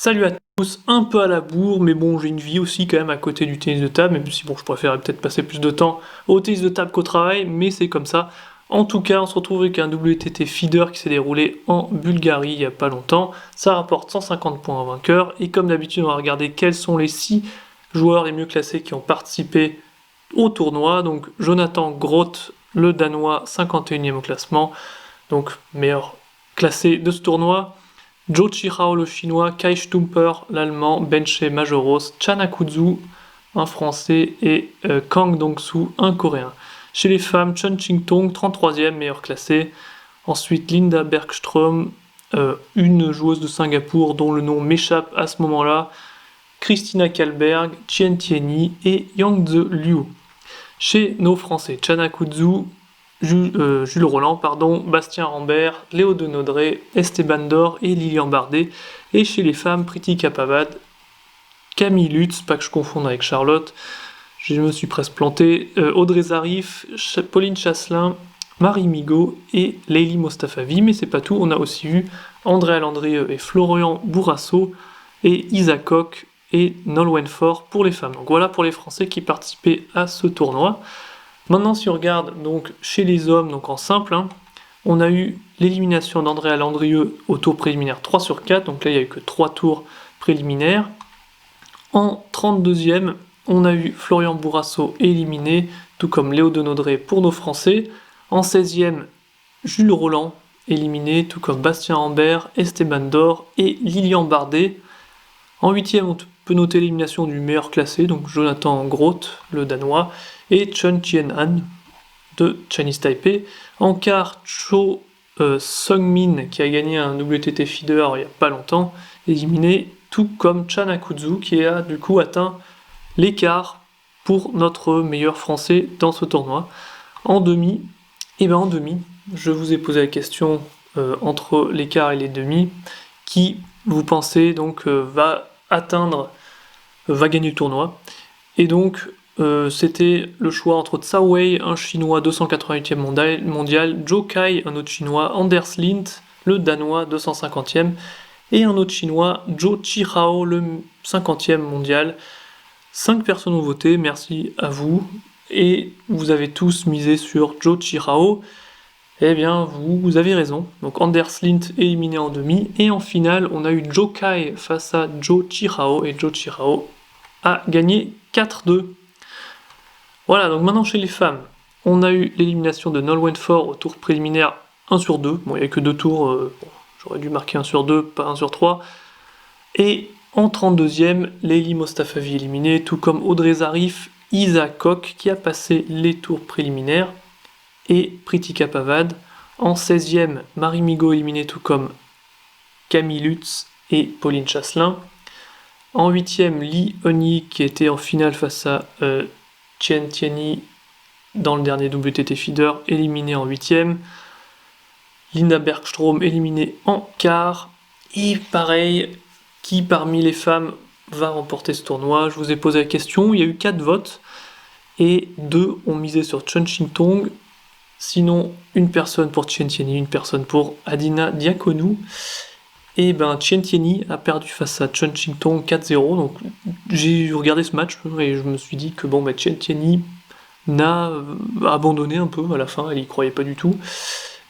Salut à tous, un peu à la bourre, mais bon, j'ai une vie aussi quand même à côté du tennis de table, même si bon, je préférerais peut-être passer plus de temps au tennis de table qu'au travail, mais c'est comme ça. En tout cas, on se retrouve avec un WTT Feeder qui s'est déroulé en Bulgarie il y a pas longtemps. Ça rapporte 150 points en vainqueur, et comme d'habitude, on va regarder quels sont les 6 joueurs les mieux classés qui ont participé au tournoi. Donc Jonathan Groth, le Danois, 51e au classement, donc meilleur classé de ce tournoi. Zhou Qihao le chinois, Kai Stumper l'allemand, Benche Majoros, Chan Akutsu un français et Kang Dong-soo un coréen. Chez les femmes, Chun Ching-tong 33e meilleure classée. Ensuite Linda Bergström, une joueuse de Singapour dont le nom m'échappe à ce moment-là. Christina Kalberg, Tien Tianyi et Yangtze Liu. Chez nos Français, Chan Akutsu, Jules Roland, pardon, Bastien Rambert, Léo Denodré, Esteban Dor et Lilian Bardet. Et chez les femmes, Priti Kapavad, Camille Lutz, pas que je confonde avec Charlotte, je me suis presque planté, Audrey Zarif, Pauline Chasselin, Marie Migaud et Leili Mostafavi. Mais c'est pas tout, on a aussi eu Andréa Landrieux et Florian Bourrasso et Isa Koch et Nolwenn Faure pour les femmes. Donc voilà pour les Français qui participaient à ce tournoi. Maintenant, si on regarde donc chez les hommes, donc en simple, on a eu l'élimination d'Andréa Landrieux au tour préliminaire 3 sur 4, donc là il n'y a eu que 3 tours préliminaires. En 32e, on a eu Florian Bourrasso éliminé, tout comme Léo Denodré pour nos Français. En 16e, Jules Roland éliminé, tout comme Bastien Rambert, Esteban Dor et Lilian Bardet. En 8e, on peut noter l'élimination du meilleur classé, donc Jonathan Groth, le Danois, et Chun Chien-han de Chinese Taipei. En quart, Cho Sung-min, qui a gagné un WTT Feeder il n'y a pas longtemps, éliminé, tout comme Chan Akutsu, qui a du coup atteint l'écart pour notre meilleur français dans ce tournoi. En demi, je vous ai posé la question entre l'équart et les demi, qui vous pensez donc va gagner le tournoi. Et donc c'était le choix entre Tsao Wei, un chinois 288e mondial, Zhou Kai, un autre chinois, Anders Lindt, le danois 250e, et un autre chinois, Zhou Qihao, le 50e mondial. 5 personnes ont voté, merci à vous, et vous avez tous misé sur Zhou Qihao. Eh bien, vous avez raison. Donc Anders Lindt éliminé en demi, et en finale, on a eu Zhou Kai face à Zhou Qihao, et Zhou Qihao a gagné 4-2. Voilà, donc maintenant chez les femmes, on a eu l'élimination de Nolwenn Faure au tour préliminaire 1 sur 2. Bon, il n'y a que 2 tours, j'aurais dû marquer 1 sur 2, pas 1 sur 3. Et en 32e, Leili Mostafavi éliminée, tout comme Audrey Zarif, Isa Koch qui a passé les tours préliminaires, et Priti Kapavad. En 16e, Marie Migaud éliminée, tout comme Camille Lutz et Pauline Chasselin. En 8e, Lee Eun-hee qui était en finale face à Tien Tianyi dans le dernier WTT Feeder, éliminé en 8e. Linda Bergström éliminée en quart. Et pareil, qui parmi les femmes va remporter ce tournoi? Je vous ai posé la question, il y a eu 4 votes et 2 ont misé sur Chun Ching-tong. Sinon, une personne pour Tien Tianyi, une personne pour Adina Diakonou. Et ben Tien Tianyi a perdu face à Chun Ching-tong 4-0. Donc j'ai regardé ce match et je me suis dit que bon, Tien Tianyi a abandonné un peu à la fin, elle y croyait pas du tout.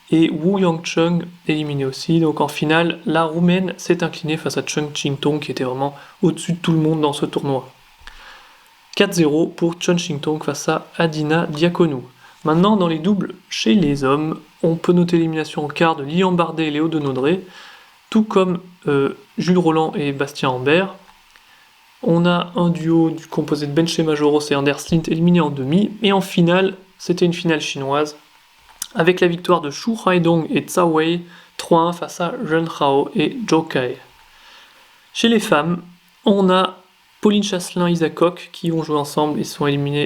Et Wu Yangcheng éliminé aussi. Donc en finale, la Roumaine s'est inclinée face à Chun Ching-tong qui était vraiment au-dessus de tout le monde dans ce tournoi. 4-0 pour Chun Ching-tong face à Adina Diakonou. Maintenant, dans les doubles chez les hommes, on peut noter l'élimination en quart de Lilian Bardet et Léo Denodré, tout comme Jules Roland et Bastien Rambert. On a un duo composé de Benche Majoros et Anders Lindt éliminé en demi, et en finale, c'était une finale chinoise, avec la victoire de Shu Haidong et Tsao Wei 3-1 face à Ren Hao et Zhou Kai. Chez les femmes, on a Pauline Chasselin et Isa Koch qui ont joué ensemble et se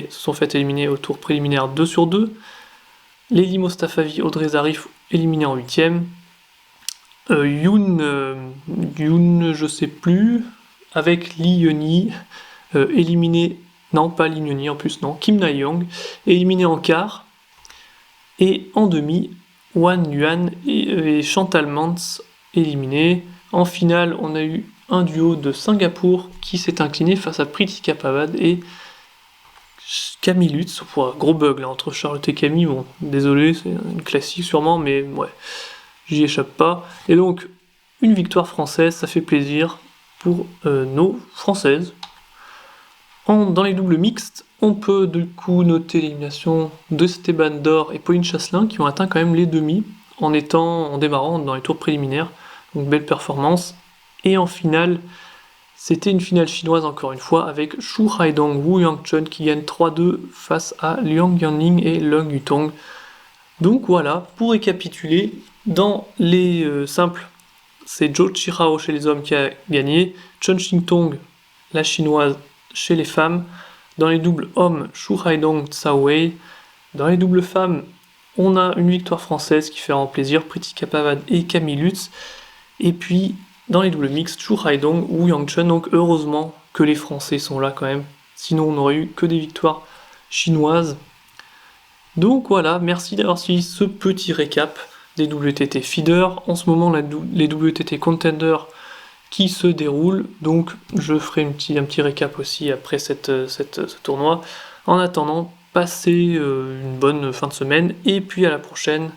sont fait éliminer au tour préliminaire 2 sur 2. Leili Mostafavi, Audrey Zarif éliminés en 8e. Yoon, je sais plus, avec Lee Eun-hee, éliminé, non pas Lee Eun-hee en plus, non, Kim Na-young, éliminé en quart. Et en demi, Wan Yuan et Chantal Mantz éliminés. En finale, on a eu un duo de Singapour qui s'est incliné face à Pritika Pavad et Camille Lutz. Gros bug là entre Charlotte et Camille, bon désolé, c'est une classique sûrement, mais ouais, j'y échappe pas. Et donc, une victoire française, ça fait plaisir pour nos françaises. Dans les doubles mixtes, on peut du coup noter l'élimination de Esteban Dor et Pauline Chasselin qui ont atteint quand même les demi en démarrant dans les tours préliminaires. Donc belle performance. Et en finale, c'était une finale chinoise encore une fois avec Shu Haidong Wu Yangchun qui gagne 3-2 face à Liang Yanning et Leng Yutong. Donc voilà, pour récapituler, dans les simples, c'est Zhou Qihao chez les hommes qui a gagné, Chen Xingtong, la chinoise, chez les femmes. Dans les doubles hommes, Shu Haidong Tsao Wei. Dans les doubles femmes, on a une victoire française qui fait vraiment plaisir, Pritika Pavad et Camille Lutz. Et puis, dans les doubles mixtes, Shu Haidong, Wu Yangchun. Donc heureusement que les Français sont là quand même. Sinon, on n'aurait eu que des victoires chinoises. Donc voilà, merci d'avoir suivi ce petit récap des WTT Feeder. En ce moment, les WTT Contender qui se déroulent, donc je ferai un petit récap aussi après ce tournoi. En attendant, passez une bonne fin de semaine et puis à la prochaine.